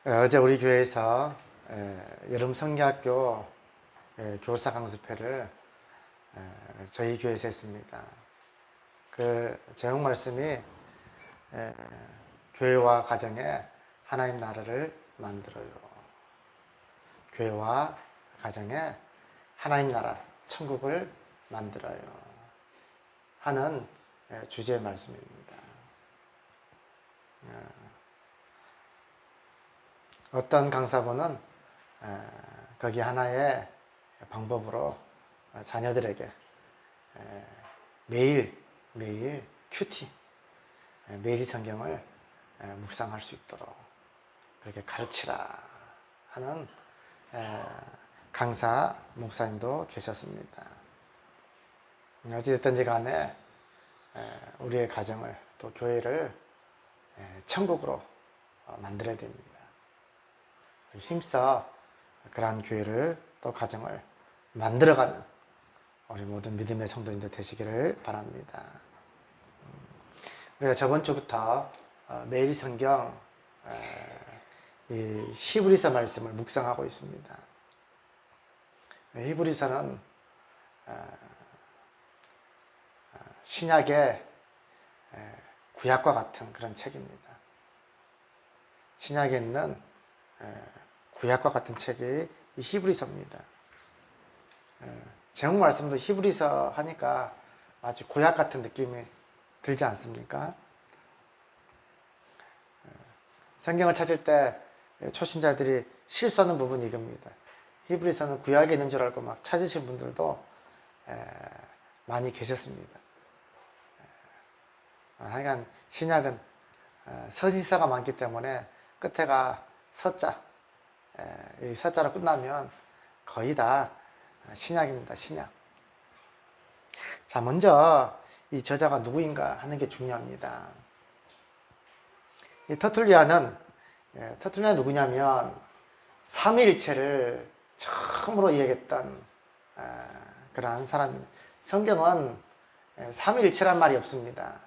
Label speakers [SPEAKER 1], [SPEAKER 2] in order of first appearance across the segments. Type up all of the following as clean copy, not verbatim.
[SPEAKER 1] 어제 우리 교회에서 여름 성경학교 교사 강습회를 저희 교회에서 했습니다. 그 제목 말씀이 교회와 가정에 하나님 나라를 만들어요. 교회와 가정에 하나님 나라, 천국을 만들어요. 하는 주제의 말씀입니다. 어떤 강사분은 거기 하나의 방법으로 자녀들에게 매일 큐티, 매일 성경을 묵상할 수 있도록 그렇게 가르치라 하는 강사 목사님도 계셨습니다. 어찌됐든지 간에 우리의 가정을 또 교회를 천국으로 만들어야 됩니다. 힘써 그러한 교회를 또 가정을 만들어가는 우리 모든 믿음의 성도님들 되시기를 바랍니다. 우리가 저번 주부터 매일 성경 이 히브리서 말씀을 묵상하고 있습니다. 히브리서는 신약의 구약과 같은 그런 책입니다. 신약에 있는 구약과 같은 책이 이 히브리서입니다. 제목 말씀도 히브리서 하니까 마치 구약 같은 느낌이 들지 않습니까? 성경을 찾을 때 초신자들이 실수하는 부분이 이겁니다. 히브리서는 구약에 있는 줄 알고 막 찾으신 분들도 많이 계셨습니다. 하여간 신약은 서신서가 많기 때문에 끝에가 서자, 이 서자로 끝나면 거의 다 신약입니다. 신약. 자, 먼저 이 저자가 누구인가 하는 게 중요합니다. 이 터툴리아는 누구냐면 삼위일체를 처음으로 이야기했던 그러한 사람입니다. 성경은 삼위일체란 말이 없습니다.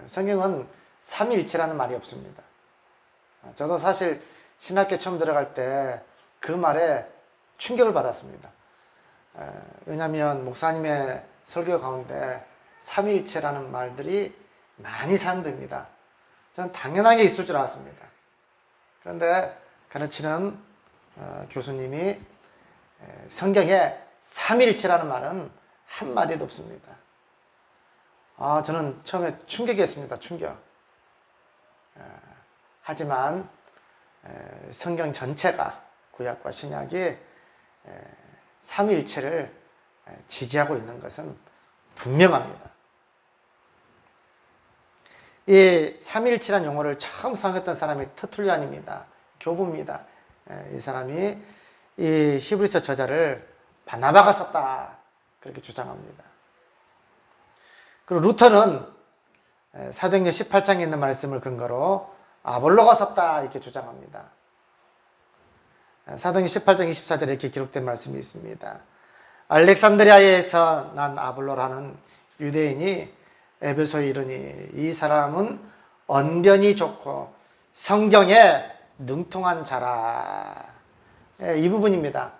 [SPEAKER 1] 성경은 삼위일체라는 말이 없습니다. 저도 사실 신학교 처음 들어갈 때 그 말에 충격을 받았습니다. 왜냐하면 목사님의 설교 가운데 삼위일체라는 말들이 많이 사용됩니다. 저는 당연하게 있을 줄 알았습니다. 그런데 가르치는 교수님이 성경에 삼위일체라는 말은 한마디도 없습니다. 저는 처음에 충격이었습니다. 충격. 하지만 성경 전체가 구약과 신약이 삼위일체를 지지하고 있는 것은 분명합니다. 이 삼위일체라는 용어를 처음 사용했던 사람이 터툴리안입니다. 교부입니다. 이 사람이 이 히브리서 저자를 바나바가 썼다 그렇게 주장합니다. 그리고 루터는 사도행전 18장에 있는 말씀을 근거로 아볼로가 썼다 이렇게 주장합니다. 사도행전 18장 24절에 이렇게 기록된 말씀이 있습니다. 알렉산드리아에서 난 아볼로라는 유대인이 에베소에 이르니 이 사람은 언변이 좋고 성경에 능통한 자라. 이 부분입니다.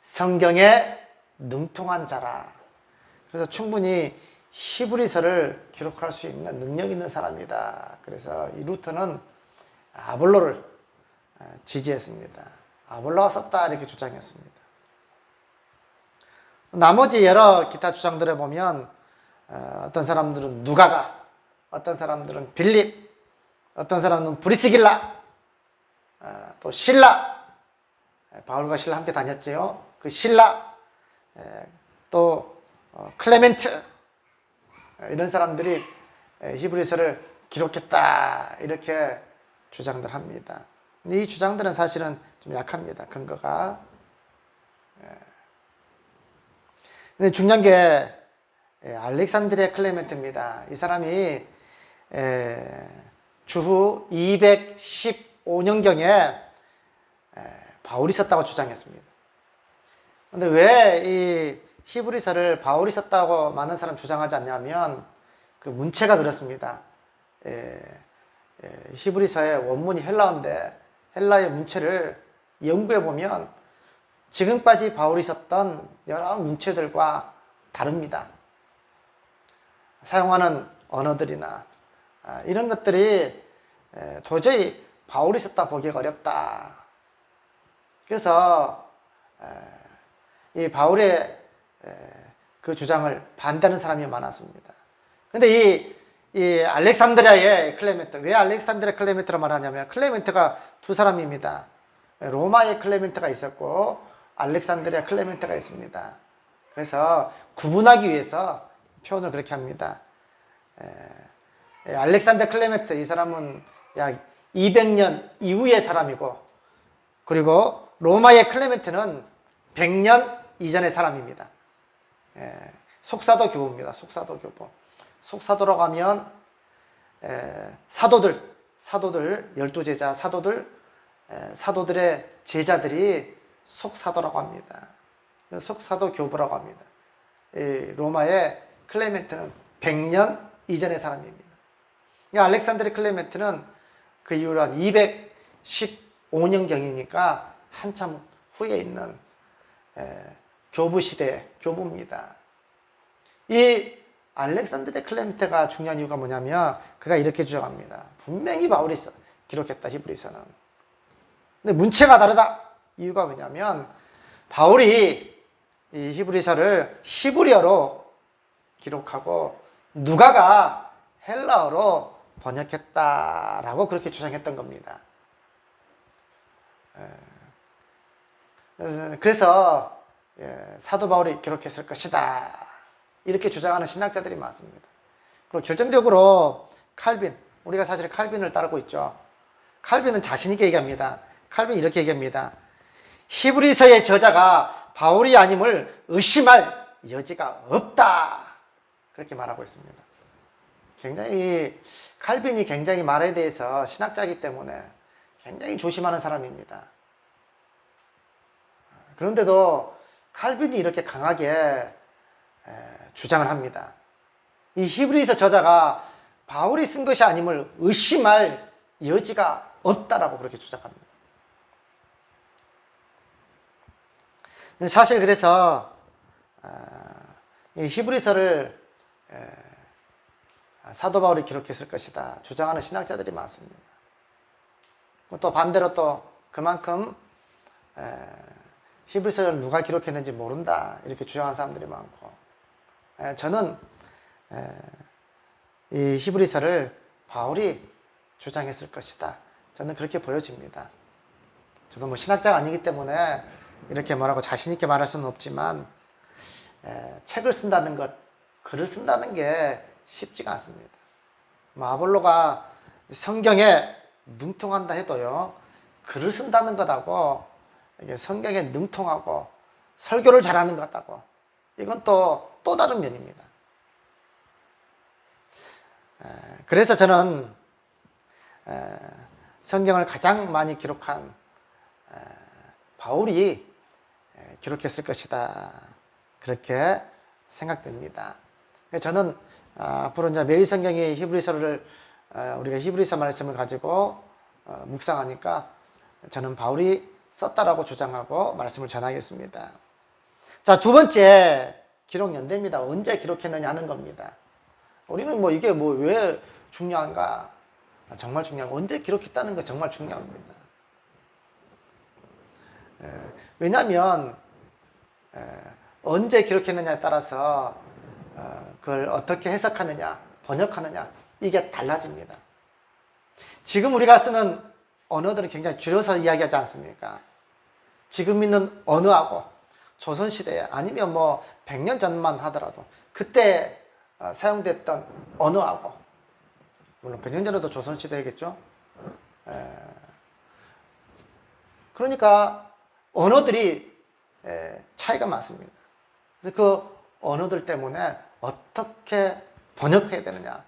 [SPEAKER 1] 성경에 능통한 자라. 그래서 충분히 히브리서를 기록할 수 있는 능력 있는 사람이다. 그래서 이 루터는 아볼로를 지지했습니다. 아볼로가 썼다 이렇게 주장했습니다. 나머지 여러 기타 주장들을 보면 어떤 사람들은 누가가, 어떤 사람들은 빌립, 어떤 사람은 브리스길라, 또 실라, 바울과 실라 함께 다녔지요. 그 실라, 또 클레멘트, 이런 사람들이 히브리서를 기록했다 이렇게 주장들 합니다. 근데 이 주장들은 사실은 좀 약합니다. 근거가. 근데 중요한 게 알렉산드리아 클레멘트입니다. 이 사람이 주후 215년경에 바울이 썼다고 주장했습니다. 근데 왜 이 히브리서를 바울이 썼다고 많은 사람 주장하지 않냐면 그 문체가 그렇습니다. 히브리서의 원문이 헬라어인데 헬라의 문체를 연구해 보면 지금까지 바울이 썼던 여러 문체들과 다릅니다. 사용하는 언어들이나 이런 것들이 도저히 바울이 썼다 보기가 어렵다. 그래서 이 바울의 그 주장을 반대하는 사람이 많았습니다. 근데 이 알렉산드리아의 클레멘트, 왜 알렉산드리아 클레멘트로 말하냐면 클레멘트가 두 사람입니다. 로마의 클레멘트가 있었고 알렉산드리아 클레멘트가 있습니다. 그래서 구분하기 위해서 표현을 그렇게 합니다. 알렉산더 클레멘트, 이 사람은 약 200년 이후의 사람이고, 그리고 로마의 클레멘트는 100년 이전의 사람입니다. 속사도 교부입니다. 속사도 교부. 속사도라고 하면 사도들 12제자 사도들의 제자들이 속사도라고 합니다. 속사도 교부라고 합니다. 로마의 클레멘트는 100년 이전의 사람입니다. 알렉산드리 클레멘트는 그 이후로 한 215년경이니까 한참 후에 있는 교부 시대 교부입니다. 이 알렉산드리 클레멘트가 중요한 이유가 뭐냐면 그가 이렇게 주장합니다. 분명히 바울이 기록했다, 히브리서는. 근데 문체가 다르다. 이유가 뭐냐면 바울이 이 히브리서를 히브리어로 기록하고 누가가 헬라어로 번역했다라고 그렇게 주장했던 겁니다. 그래서 사도 바울이 기록했을 것이다, 이렇게 주장하는 신학자들이 많습니다. 그리고 결정적으로 칼빈, 우리가 사실 칼빈을 따르고 있죠. 칼빈은 자신 있게 얘기합니다. 칼빈이 이렇게 얘기합니다. 히브리서의 저자가 바울이 아님을 의심할 여지가 없다, 그렇게 말하고 있습니다. 칼빈이 굉장히 말에 대해서 신학자이기 때문에 굉장히 조심하는 사람입니다. 그런데도 칼빈이 이렇게 강하게 주장을 합니다. 이 히브리서 저자가 바울이 쓴 것이 아님을 의심할 여지가 없다라고 그렇게 주장합니다. 사실 그래서 이 히브리서를 사도 바울이 기록했을 것이다 주장하는 신학자들이 많습니다. 또 반대로 또 그만큼 히브리서를 누가 기록했는지 모른다, 이렇게 주장하는 사람들이 많고, 저는 이 히브리서를 바울이 주장했을 것이다, 저는 그렇게 보여집니다. 저도 뭐 신학자가 아니기 때문에 이렇게 말하고 자신 있게 말할 수는 없지만 책을 쓴다는 것, 글을 쓴다는 게 쉽지가 않습니다. 아볼로가 성경에 능통한다 해도요, 글을 쓴다는 것하고 성경에 능통하고 설교를 잘하는 것하고 이건 또 다른 면입니다. 그래서 저는 성경을 가장 많이 기록한 바울이 기록했을 것이다, 그렇게 생각됩니다. 저는 앞으로 이제 매일 성경의 히브리서를 우리가 히브리서 말씀을 가지고 묵상하니까 저는 바울이 썼다라고 주장하고 말씀을 전하겠습니다. 자, 두 번째, 기록 연대입니다. 언제 기록했느냐 하는 겁니다. 우리는 이게 왜 중요한가? 정말 중요한, 언제 기록했다는 거 정말 중요합니다. 왜냐하면 언제 기록했느냐에 따라서 그걸 어떻게 해석하느냐, 번역하느냐, 이게 달라집니다. 지금 우리가 쓰는 언어들은 굉장히 줄여서 이야기하지 않습니까? 지금 있는 언어하고 조선시대에 아니면 100년 전만 하더라도 그때 사용됐던 언어하고, 물론 100년 전에도 조선시대겠죠? 그러니까 언어들이 차이가 많습니다. 그래서 그 언어들 때문에 어떻게 번역해야 되느냐,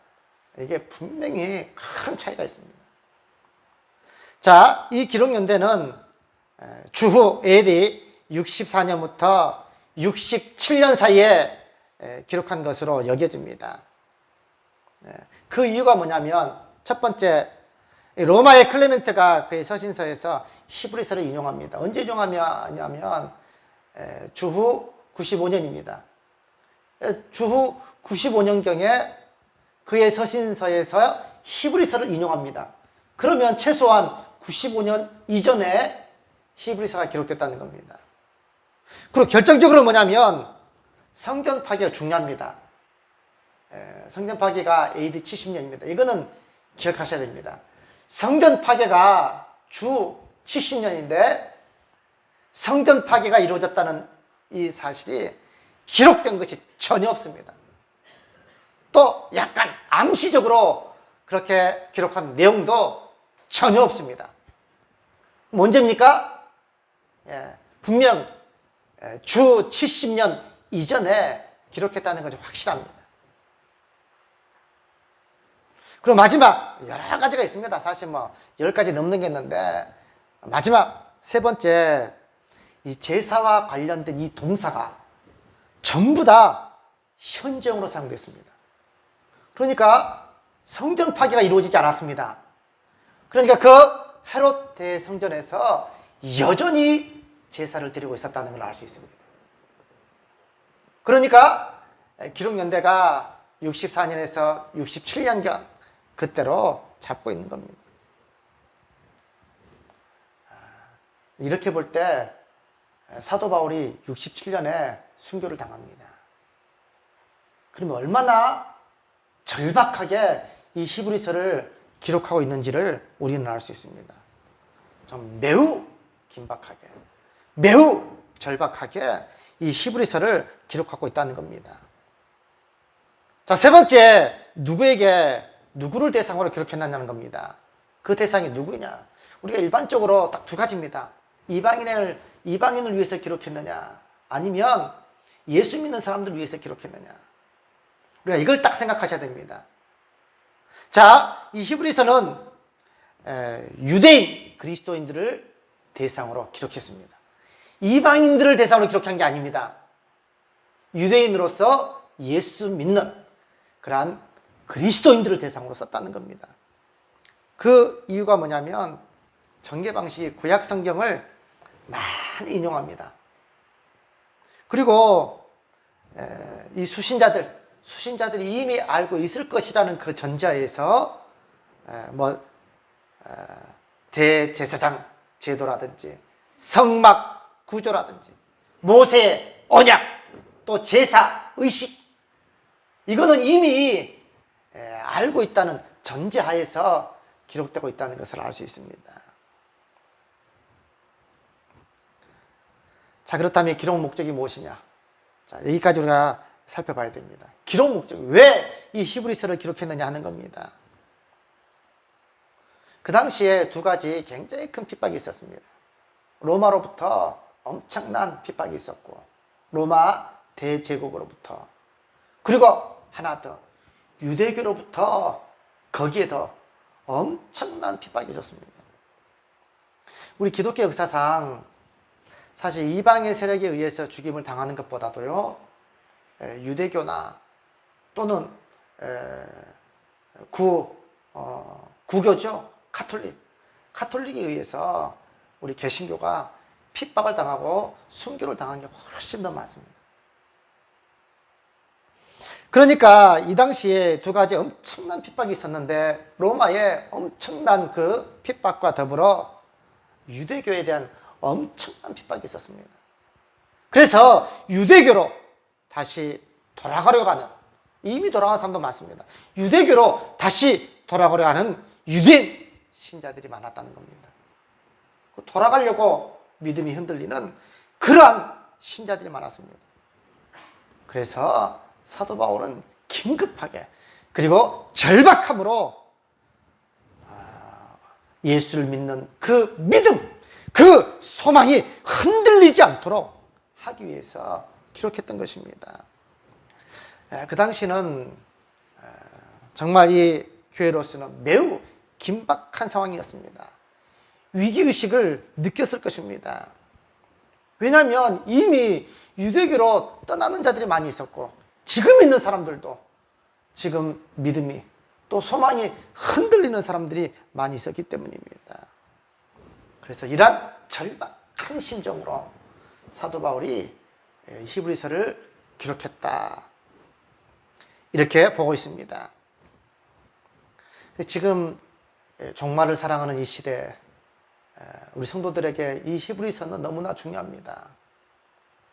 [SPEAKER 1] 이게 분명히 큰 차이가 있습니다. 자, 이 기록연대는 주후 AD 64년부터 67년 사이에 기록한 것으로 여겨집니다. 그 이유가 뭐냐면, 첫 번째, 로마의 클레멘트가 그의 서신서에서 히브리서를 인용합니다. 언제 인용하냐면 주후 95년입니다. 주후 95년경에 그의 서신서에서 히브리서를 인용합니다. 그러면 최소한 95년 이전에 히브리서가 기록됐다는 겁니다. 그리고 결정적으로 뭐냐면 성전 파괴가 중요합니다. 성전 파괴가 AD 70년입니다. 이거는 기억하셔야 됩니다. 성전 파괴가 주 70년인데 성전 파괴가 이루어졌다는 이 사실이 기록된 것이 전혀 없습니다. 또 약간 암시적으로 그렇게 기록한 내용도 전혀 없습니다. 언제입니까? 분명 주 70년 이전에 기록했다는 것이 확실합니다. 그리고 마지막 여러 가지가 있습니다. 사실 뭐 10가지 넘는 게 있는데 마지막 세 번째, 이 제사와 관련된 이 동사가 전부 다 현재형으로 사용됐습니다. 그러니까 성전 파괴가 이루어지지 않았습니다. 그러니까 그 헤롯 대성전에서 여전히 제사를 드리고 있었다는 걸 알 수 있습니다. 그러니까 기록 연대가 64년에서 67년경 그때로 잡고 있는 겁니다. 이렇게 볼 때 사도 바울이 67년에 순교를 당합니다. 그러면 얼마나 절박하게 이 히브리서를 기록하고 있는지를 우리는 알 수 있습니다. 좀 매우 긴박하게, 매우 절박하게 이 히브리서를 기록하고 있다는 겁니다. 자, 세 번째, 누구를 대상으로 기록했느냐는 겁니다. 그 대상이 누구냐? 우리가 일반적으로 딱 두 가지입니다. 이방인을 위해서 기록했느냐, 아니면 예수 믿는 사람들을 위해서 기록했느냐. 우리가 이걸 딱 생각하셔야 됩니다. 자, 이 히브리서는 유대인, 그리스도인들을 대상으로 기록했습니다. 이방인들을 대상으로 기록한 게 아닙니다. 유대인으로서 예수 믿는 그러한 그리스도인들을 대상으로 썼다는 겁니다. 그 이유가 뭐냐면 전개 방식이 구약 성경을 많이 인용합니다. 그리고 이 수신자들이 이미 알고 있을 것이라는 그 전제하에서 대제사장 제도라든지 성막 구조라든지 모세의 언약, 또 제사 의식, 이거는 이미 알고 있다는 전제하에서 기록되고 있다는 것을 알 수 있습니다. 자, 그렇다면 기록 목적이 무엇이냐? 자, 여기까지 우리가 살펴봐야 됩니다. 기록 목적, 왜 이 히브리서를 기록했느냐 하는 겁니다. 그 당시에 두 가지 굉장히 큰 핍박이 있었습니다. 로마로부터 엄청난 핍박이 있었고, 로마 대제국으로부터, 그리고 하나 더, 유대교로부터 거기에 더 엄청난 핍박이 있었습니다. 우리 기독교 역사상 사실 이방의 세력에 의해서 죽임을 당하는 것보다도요, 유대교나 또는 구교죠, 카톨릭에 의해서 우리 개신교가 핍박을 당하고 순교를 당한 게 훨씬 더 많습니다. 그러니까 이 당시에 두 가지 엄청난 핍박이 있었는데, 로마의 엄청난 그 핍박과 더불어 유대교에 대한 엄청난 핍박이 있었습니다. 그래서 유대교로 다시 돌아가려고 하는, 이미 돌아간 사람도 많습니다. 유대교로 다시 돌아가려 하는 유대인 신자들이 많았다는 겁니다. 돌아가려고 믿음이 흔들리는 그러한 신자들이 많았습니다. 그래서 사도 바울은 긴급하게, 그리고 절박함으로 예수를 믿는 그 믿음, 그 소망이 흔들리지 않도록 하기 위해서 기록했던 것입니다. 그 당시는 정말 이 교회로서는 매우 긴박한 상황이었습니다. 위기의식을 느꼈을 것입니다. 왜냐하면 이미 유대교로 떠나는 자들이 많이 있었고, 지금 있는 사람들도 지금 믿음이 또 소망이 흔들 흔들리는 사람들이 많이 있었기 때문입니다. 그래서 이러한 절박한 심정으로 사도 바울이 히브리서를 기록했다, 이렇게 보고 있습니다. 지금 종말을 사랑하는 이 시대, 우리 성도들에게 이 히브리서는 너무나 중요합니다.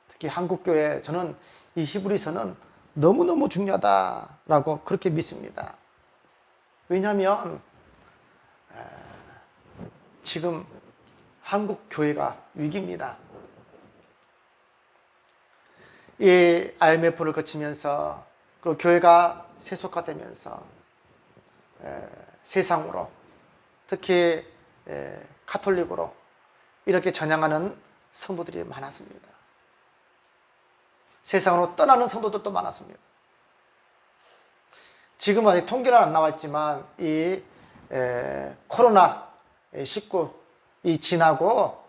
[SPEAKER 1] 특히 한국교회, 저는 이 히브리서는 너무너무 중요하다라고 그렇게 믿습니다. 왜냐하면 지금 한국교회가 위기입니다. 이 IMF를 거치면서, 그리고 교회가 세속화되면서 세상으로, 특히 카톨릭으로 이렇게 전향하는 성도들이 많았습니다. 세상으로 떠나는 성도들도 많았습니다. 지금 아직 통계는 안 나왔지만 이 코로나19 이 지나고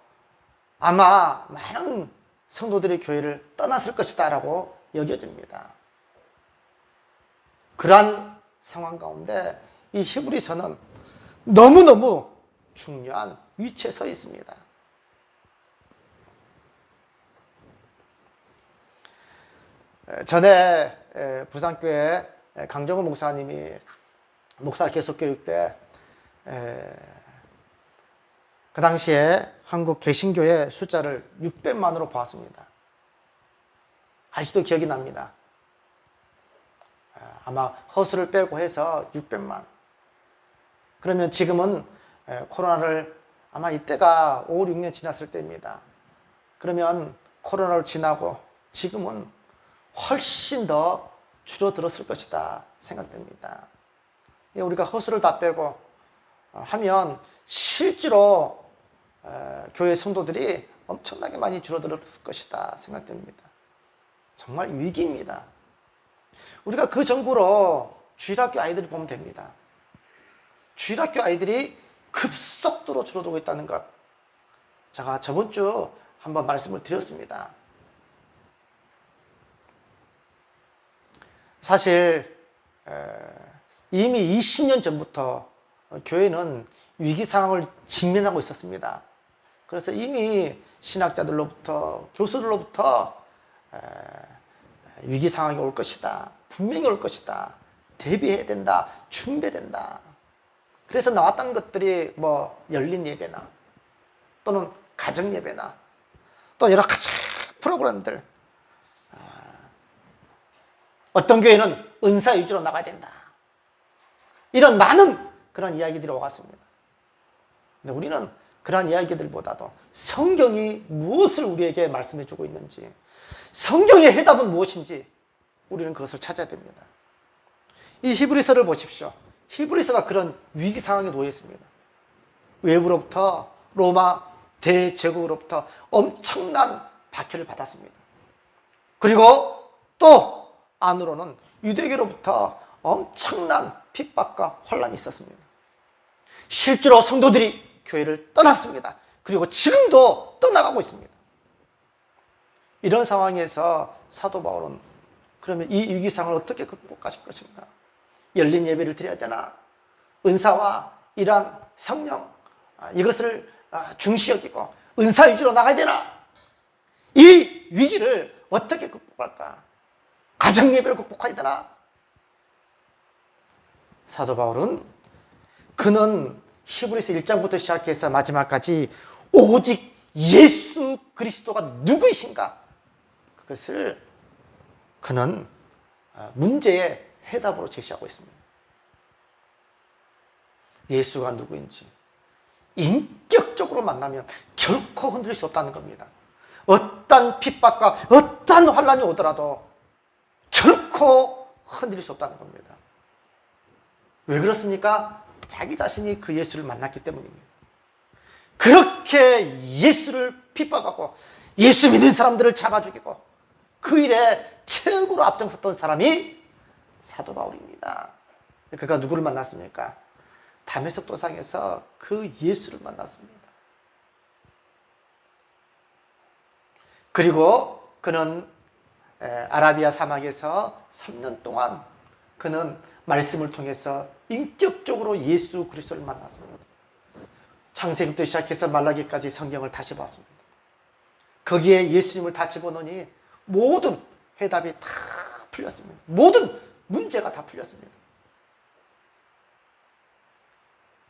[SPEAKER 1] 아마 많은 성도들이 교회를 떠났을 것이다 라고 여겨집니다. 그러한 상황 가운데 이 히브리서는 너무너무 중요한 위치에 서 있습니다. 전에 부산교회 강정호 목사님이 목사 계속교육 때 그 당시에 한국 개신교의 숫자를 600만으로 보았습니다. 아직도 기억이 납니다. 아마 허수를 빼고 해서 600만. 그러면 지금은 코로나를, 아마 이때가 5, 6년 지났을 때입니다. 그러면 코로나를 지나고 지금은 훨씬 더 줄어들었을 것이다 생각됩니다. 우리가 허수를 다 빼고 하면 실제로 교회 성도들이 엄청나게 많이 줄어들었을 것이다 생각됩니다. 정말 위기입니다. 우리가 그 정부로 주일학교 아이들을 보면 됩니다. 주일학교 아이들이 급속도로 줄어들고 있다는 것, 제가 저번 주 한번 말씀을 드렸습니다. 사실 이미 20년 전부터 교회는 위기 상황을 직면하고 있었습니다. 그래서 이미 신학자들로부터, 교수들로부터 위기 상황이 올 것이다, 분명히 올 것이다, 대비해야 된다, 준비해야 된다. 그래서 나왔던 것들이 뭐 열린 예배나 또는 가정 예배나 또 여러 가지 프로그램들, 어떤 교회는 은사 위주로 나가야 된다, 이런 많은 그런 이야기들이 오갔습니다. 근데 우리는 그런 이야기들보다도 성경이 무엇을 우리에게 말씀해 주고 있는지, 성경의 해답은 무엇인지 우리는 그것을 찾아야 됩니다. 이 히브리서를 보십시오. 히브리서가 그런 위기 상황에 놓여 있습니다. 외부로부터, 로마 대제국으로부터 엄청난 박해를 받았습니다. 그리고 또 안으로는 유대교로부터 엄청난 핍박과 혼란이 있었습니다. 실제로 성도들이 교회를 떠났습니다. 그리고 지금도 떠나가고 있습니다. 이런 상황에서 사도 바울은 그러면 이 위기 상황을 어떻게 극복하실 것인가? 열린 예배를 드려야 되나? 은사와 이러한 성령, 이것을 중시 여기고 은사 위주로 나가야 되나? 이 위기를 어떻게 극복할까? 가정 예배를 극복해야 되나? 사도 바울은 그는 히브리서 1장부터 시작해서 마지막까지 오직 예수 그리스도가 누구이신가? 그것을 그는 문제의 해답으로 제시하고 있습니다. 예수가 누구인지 인격적으로 만나면 결코 흔들릴 수 없다는 겁니다. 어떤 핍박과 어떤 환란이 오더라도 결코 흔들릴 수 없다는 겁니다. 왜 그렇습니까? 자기 자신이 그 예수를 만났기 때문입니다. 그렇게 예수를 핍박하고 예수 믿는 사람들을 잡아 죽이고 그 일에 최고로 앞장섰던 사람이 사도 바울입니다. 그가 누구를 만났습니까? 다메섹 도상에서 그 예수를 만났습니다. 그리고 그는 아라비아 사막에서 3년 동안 그는 말씀을 통해서 인격적으로 예수 그리스도를 만났습니다. 창세기부터 시작해서 말라기까지 성경을 다시 봤습니다. 거기에 예수님을 다 집어넣으니 모든 해답이 다 풀렸습니다. 모든 문제가 다 풀렸습니다.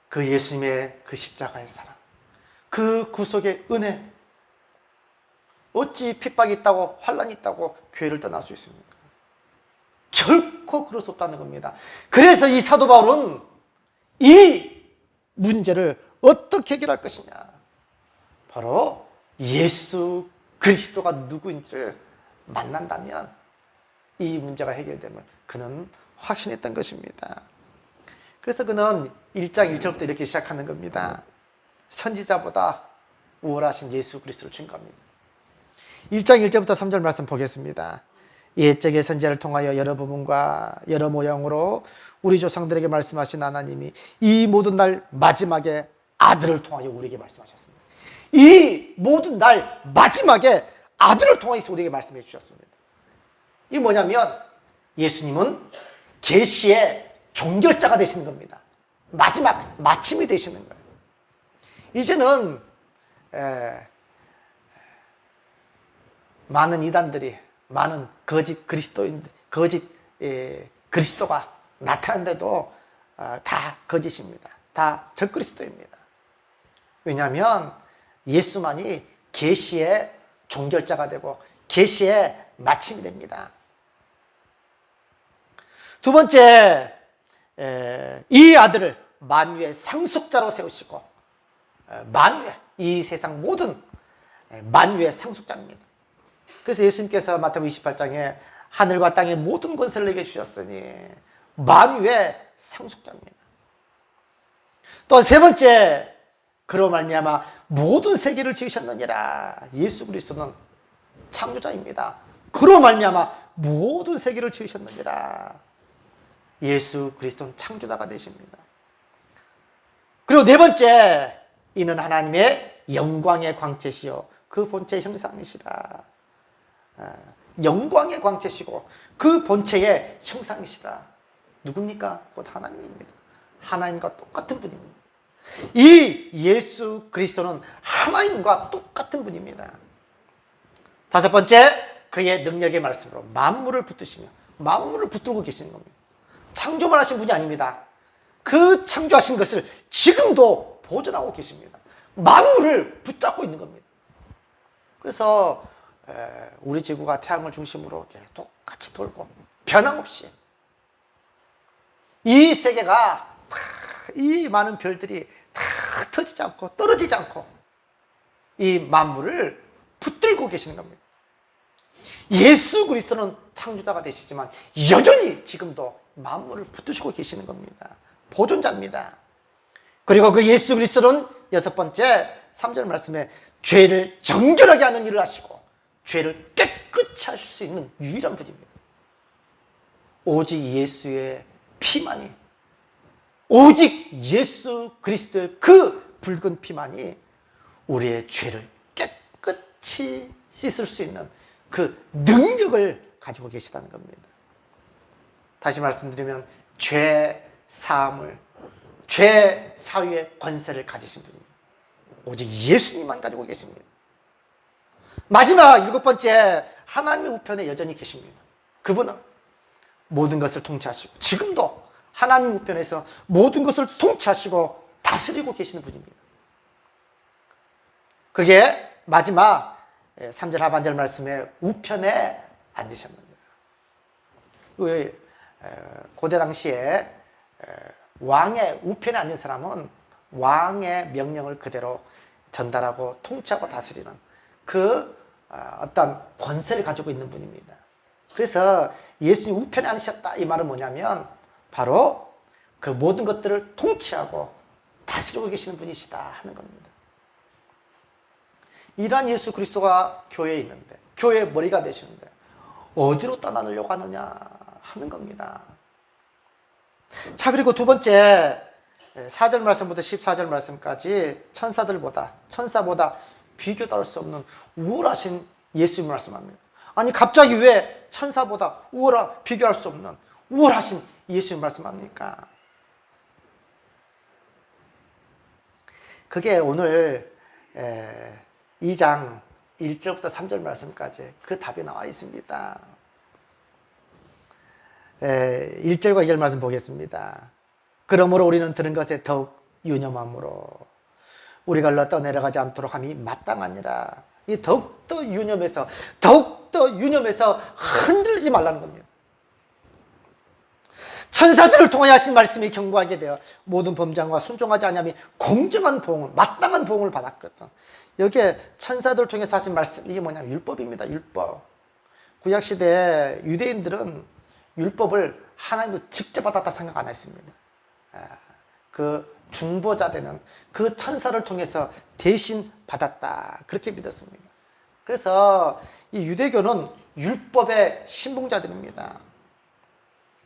[SPEAKER 1] 그 예수님의 그 십자가의 사랑, 그 구속의 은혜, 어찌 핍박이 있다고 환난이 있다고 교회를 떠날 수 있습니까? 결코 그럴 수 없다는 겁니다. 그래서 이 사도 바울은 이 문제를 어떻게 해결할 것이냐, 바로 예수 그리스도가 누구인지를 만난다면 이 문제가 해결됨을 그는 확신했던 것입니다. 그래서 그는 1장 1절부터 이렇게 시작하는 겁니다. 선지자보다 우월하신 예수 그리스도를 증거합니다. 1장 1절부터 3절 말씀 보겠습니다. 옛적의 선지자를 통하여 여러 부분과 여러 모양으로 우리 조상들에게 말씀하신 하나님이 이 모든 날 마지막에 아들을 통하여 우리에게 말씀하셨습니다. 이 모든 날 마지막에 아들을 통해서 우리에게 말씀해 주셨습니다. 이게 뭐냐면 예수님은 계시의 종결자가 되시는 겁니다. 마지막 마침이 되시는 거예요. 이제는 많은 이단들이, 많은 거짓 그리스도인들, 거짓 그리스도가 나타난데도 다 거짓입니다. 다 적그리스도입니다. 왜냐하면 예수만이 계시의 종결자가 되고 계시의 마침이 됩니다. 두 번째, 이 아들을 만유의 상속자로 세우시고, 만유의, 이 세상 모든 만유의 상속자입니다. 그래서 예수님께서 마태복음 28장에 하늘과 땅의 모든 권세를 내게 주셨으니 만유의 상속자입니다. 또 세 번째, 그로 말미암아 모든 세계를 지으셨느니라. 예수 그리스도는 창조자입니다. 그로 말미암아 모든 세계를 지으셨느니라. 예수 그리스도는 창조자가 되십니다. 그리고 네 번째, 이는 하나님의 영광의 광채시요 그 본체의 형상이시라. 영광의 광채시고 그 본체의 형상이시라. 누굽니까? 곧 하나님입니다. 하나님과 똑같은 분입니다. 이 예수 그리스도는 하나님과 똑같은 분입니다. 다섯 번째, 그의 능력의 말씀으로 만물을 붙드시며 만물을 붙들고 계시는 겁니다. 창조만 하신 분이 아닙니다. 그 창조하신 것을 지금도 보존하고 계십니다. 만물을 붙잡고 있는 겁니다. 그래서 우리 지구가 태양을 중심으로 똑같이 돌고 변함없이 이 세계가 이 많은 별들이 다 터지지 않고 떨어지지 않고 이 만물을 붙들고 계시는 겁니다. 예수 그리스도는 창조자가 되시지만 여전히 지금도 만물을 붙드시고 계시는 겁니다. 보존자입니다. 그리고 그 예수 그리스도는 여섯 번째 3절 말씀에 죄를 정결하게 하는 일을 하시고 죄를 깨끗이 하실 수 있는 유일한 분입니다. 오직 예수의 피만이, 오직 예수 그리스도의 그 붉은 피만이 우리의 죄를 깨끗이 씻을 수 있는 그 능력을 가지고 계시다는 겁니다. 다시 말씀드리면 죄 사함을, 죄 사유의 권세를 가지신 분입니다. 오직 예수님만 가지고 계십니다. 마지막 일곱 번째, 하나님의 우편에 여전히 계십니다. 그분은 모든 것을 통치하시고 지금도 하나님 우편에서 모든 것을 통치하시고 다스리고 계시는 분입니다. 그게 마지막 3절 하반절 말씀에 우편에 앉으셨느니라. 고대 당시에 왕의 우편에 앉은 사람은 왕의 명령을 그대로 전달하고 통치하고 다스리는 그 어떤 권세를 가지고 있는 분입니다. 그래서 예수님 우편에 앉으셨다 이 말은 뭐냐면 바로 그 모든 것들을 통치하고 다스리고 계시는 분이시다 하는 겁니다. 이러한 예수 그리스도가 교회에 있는데, 교회의 머리가 되시는데 어디로 떠나려고 하느냐 하는 겁니다. 자, 그리고 두 번째 4절 말씀부터 14절 말씀까지 천사보다 비교도 할 수 없는 우월하신 예수님을 말씀합니다. 아니 갑자기 왜 천사보다 비교할 수 없는 우월하신 예수님 말씀합니까? 그게 오늘 2장 1절부터 3절 말씀까지 그 답이 나와 있습니다. 1절과 2절 말씀 보겠습니다. 그러므로 우리는 들은 것에 더욱 유념함으로 우리가 흘러 떠내려가지 않도록 함이 마땅하니라. 이 더욱더 유념해서 흔들지 말라는 겁니다. 천사들을 통하여 하신 말씀이 경고하게 되어 모든 범장과 순종하지 아니함이 공정한 보응을, 마땅한 보응을 받았거든. 여기에 천사들을 통해서 하신 말씀, 이게 뭐냐면 율법입니다. 율법. 구약시대 유대인들은 율법을 하나님도 직접 받았다 생각 안 했습니다. 그 중보자 되는 그 천사를 통해서 대신 받았다, 그렇게 믿었습니다. 그래서 이 유대교는 율법의 신봉자들입니다.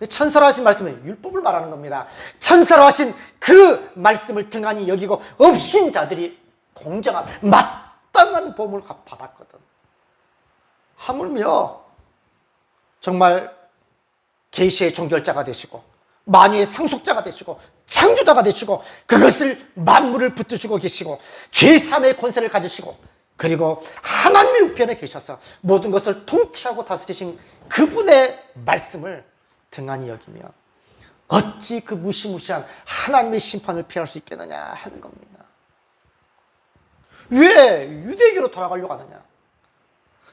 [SPEAKER 1] 천사로 하신 말씀은 율법을 말하는 겁니다. 천사로 하신 그 말씀을 등한히 여기고 없인 자들이 공정한 마땅한 보험을 받았거든. 하물며 정말 계시의 종결자가 되시고 만유의 상속자가 되시고 창조자가 되시고 그것을 만물을 붙드시고 계시고 죄사함의 권세를 가지시고 그리고 하나님의 우편에 계셔서 모든 것을 통치하고 다스리신 그분의 말씀을 등한히 여기며 어찌 그 무시무시한 하나님의 심판을 피할 수 있겠느냐 하는 겁니다. 왜 유대교로 돌아가려고 하느냐?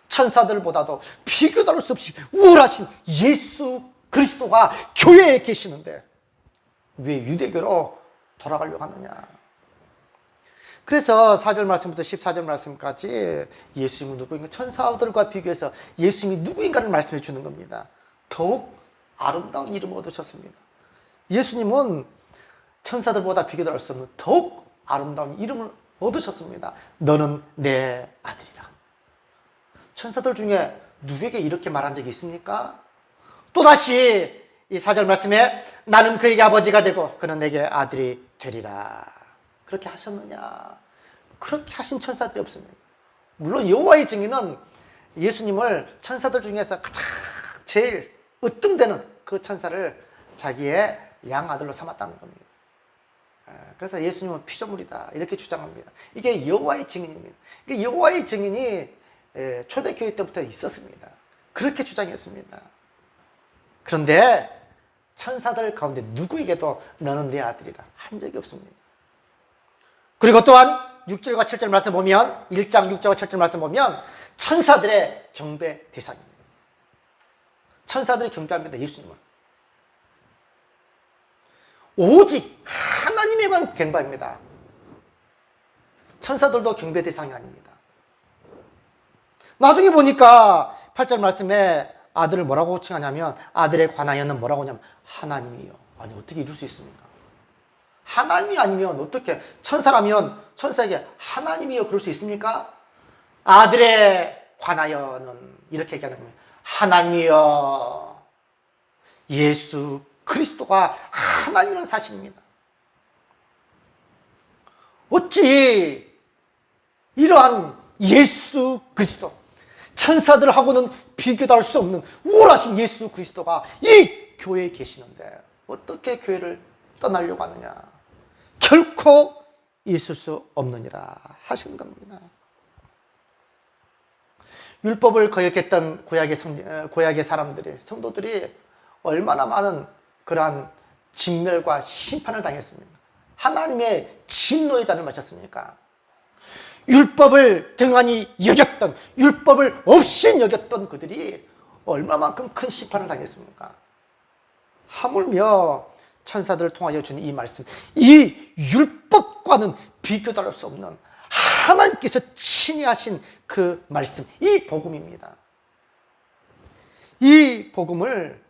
[SPEAKER 1] 천사들보다도 비교도 할 수 없이 우월하신 예수 그리스도가 교회에 계시는데 왜 유대교로 돌아가려고 하느냐? 그래서 4절 말씀부터 14절 말씀까지 예수님은 누구인가? 천사들과 비교해서 예수님이 누구인가를 말씀해 주는 겁니다. 더욱 아름다운 이름을 얻으셨습니다. 예수님은 천사들보다 비교도 할 수 없는 더욱 아름다운 이름을 얻으셨습니다. 너는 내 아들이라. 천사들 중에 누구에게 이렇게 말한 적이 있습니까? 또다시 이 4절 말씀에 나는 그에게 아버지가 되고 그는 내게 아들이 되리라. 그렇게 하셨느냐? 그렇게 하신 천사들이 없습니다. 물론 여호와의 증인은 예수님을 천사들 중에서 가장 제일 으뜸되는 그 천사를 자기의 양아들로 삼았다는 겁니다. 그래서 예수님은 피조물이다 이렇게 주장합니다. 이게 여호와의 증인입니다. 이게 여호와의 증인이 초대교회 때부터 있었습니다. 그렇게 주장했습니다. 그런데 천사들 가운데 누구에게도 너는 내 아들이라 한 적이 없습니다. 그리고 또한 6절과 7절 말씀 보면 1장 6절과 7절 말씀 보면 천사들의 경배 대상입니다. 천사들이 경배합니다. 예수님을. 오직 하나님에만 경배합니다. 천사들도 경배 대상이 아닙니다. 나중에 보니까 8절 말씀에 아들을 뭐라고 호칭하냐면 아들에 관하여는 뭐라고 하냐면 하나님이요. 아니 어떻게 이룰 수 있습니까? 하나님이 아니면 어떻게 천사라면 천사에게 하나님이요 그럴 수 있습니까? 아들에 관하여는 이렇게 얘기하는 겁니다. 하나님이여 예수 그리스도가 하나님이라는 사실입니다. 어찌 이러한 예수 그리스도 천사들하고는 비교도 할 수 없는 우월하신 예수 그리스도가 이 교회에 계시는데 어떻게 교회를 떠나려고 하느냐? 결코 있을 수 없느니라 하시는 겁니다. 율법을 거역했던 구약의 사람들이, 성도들이 얼마나 많은 그러한 진멸과 심판을 당했습니까? 하나님의 진노의 잔을 마셨습니까? 율법을 등한히 여겼던, 율법을 없이 여겼던 그들이 얼마만큼 큰 심판을 당했습니까? 하물며 천사들을 통하여 준 이 말씀, 이 율법과는 비교도 할 수 없는 하나님께서 친히 하신 그 말씀, 이 복음입니다. 이 복음을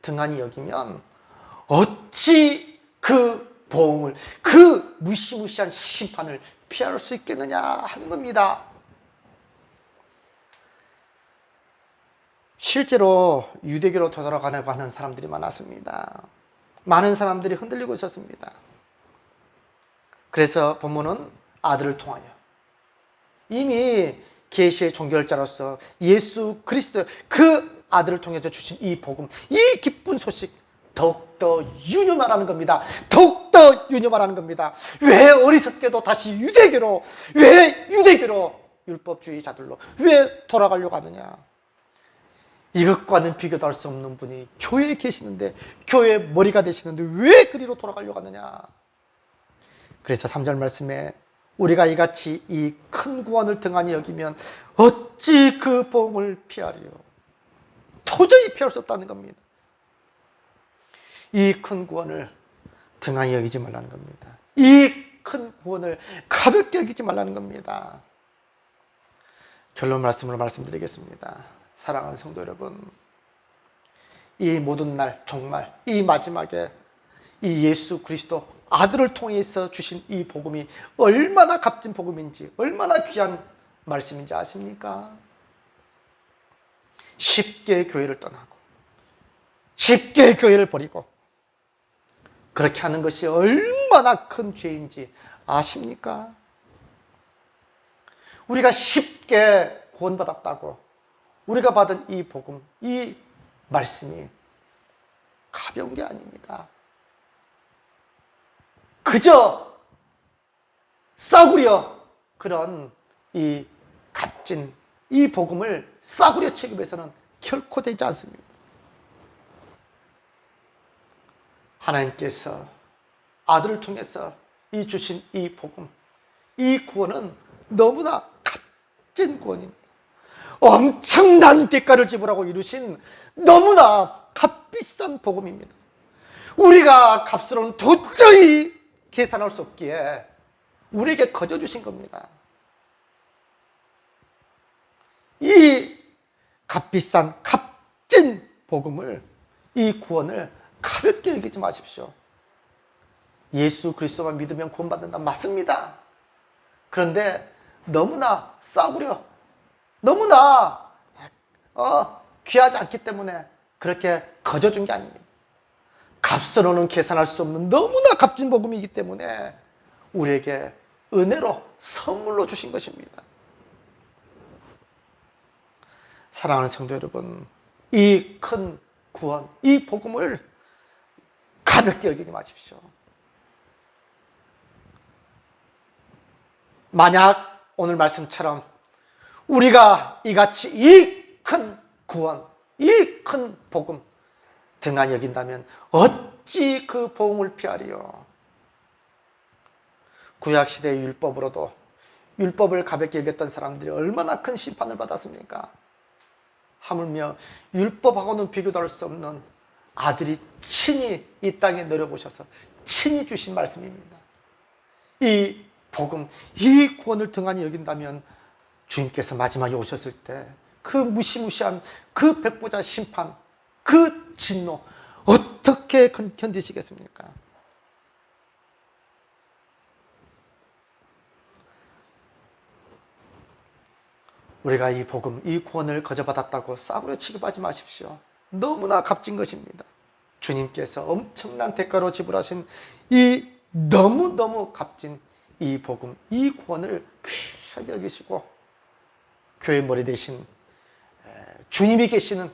[SPEAKER 1] 등한히 여기면 어찌 그 보응을, 그 무시무시한 심판을 피할 수 있겠느냐 하는 겁니다. 실제로 유대교로 돌아가려고 하는 사람들이 많았습니다. 많은 사람들이 흔들리고 있었습니다. 그래서 본문은 아들을 통하여 이미 계시의 종결자로서 예수 그리스도 그 아들을 통해서 주신 이 복음, 이 기쁜 소식, 더욱더 유념만 하는 겁니다. 더욱더 유념만 하는 겁니다. 왜 어리석게도 다시 유대교로, 왜 유대교로, 율법주의자들로 왜 돌아가려고 하느냐? 이것과는 비교도 할 수 없는 분이 교회에 계시는데, 교회의 머리가 되시는데 왜 그리로 돌아가려고 하느냐? 그래서 3절 말씀에 우리가 이같이 이 큰 구원을 등한히 여기면 어찌 그 복음을 피하리요? 도저히 피할 수 없다는 겁니다. 이 큰 구원을 등한히 여기지 말라는 겁니다. 이 큰 구원을 가볍게 여기지 말라는 겁니다. 결론 말씀으로 말씀드리겠습니다. 사랑하는 성도 여러분, 이 모든 날 정말 이 마지막에 이 예수 그리스도 아들을 통해서 주신 이 복음이 얼마나 값진 복음인지, 얼마나 귀한 말씀인지 아십니까? 쉽게 교회를 떠나고 쉽게 교회를 버리고 그렇게 하는 것이 얼마나 큰 죄인지 아십니까? 우리가 쉽게 구원받았다고 우리가 받은 이 복음, 이 말씀이 가벼운 게 아닙니다. 그저 싸구려 그런 이 값진 이 복음을 싸구려 취급해서는 결코 되지 않습니다. 하나님께서 아들을 통해서 이 주신 이 복음, 이 구원은 너무나 값진 구원입니다. 엄청난 대가를 지불하고 이루신 너무나 값비싼 복음입니다. 우리가 값으로는 도저히 계산할 수 없기에 우리에게 거저 주신 겁니다. 이 값비싼 값진 복음을, 이 구원을 가볍게 여기지 마십시오. 예수 그리스도만 믿으면 구원받는다, 맞습니다. 그런데 너무나 싸구려, 너무나 귀하지 않기 때문에 그렇게 거저 준 게 아닙니다. 값으로는 계산할 수 없는 너무나 값진 복음이기 때문에 우리에게 은혜로 선물로 주신 것입니다. 사랑하는 성도 여러분, 이 큰 구원, 이 복음을 가볍게 여기지 마십시오. 만약 오늘 말씀처럼 우리가 이같이 이 큰 구원, 이 큰 복음 등한히 여긴다면 어찌 그 복음을 피하리요? 구약시대의 율법으로도 율법을 가볍게 여겼던 사람들이 얼마나 큰 심판을 받았습니까? 하물며 율법하고는 비교도 할 수 없는 아들이 친히 이 땅에 내려보셔서 친히 주신 말씀입니다. 이 복음, 이 구원을 등한히 여긴다면 주님께서 마지막에 오셨을 때 그 무시무시한 그 백보자 심판, 그 진노 어떻게 견디시겠습니까? 우리가 이 복음, 이 구원을 거저 받았다고 싸구려 취급하지 마십시오. 너무나 값진 것입니다. 주님께서 엄청난 대가로 지불하신 이 너무너무 값진 이 복음, 이 구원을 귀하게 여기시고 교회 머리 대신 주님이 계시는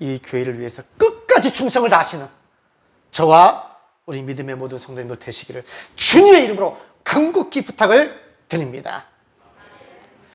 [SPEAKER 1] 이 교회를 위해서 끝까지 충성을 다하시는 저와 우리 믿음의 모든 성도님들 되시기를 주님의 이름으로 간곡히 부탁을 드립니다.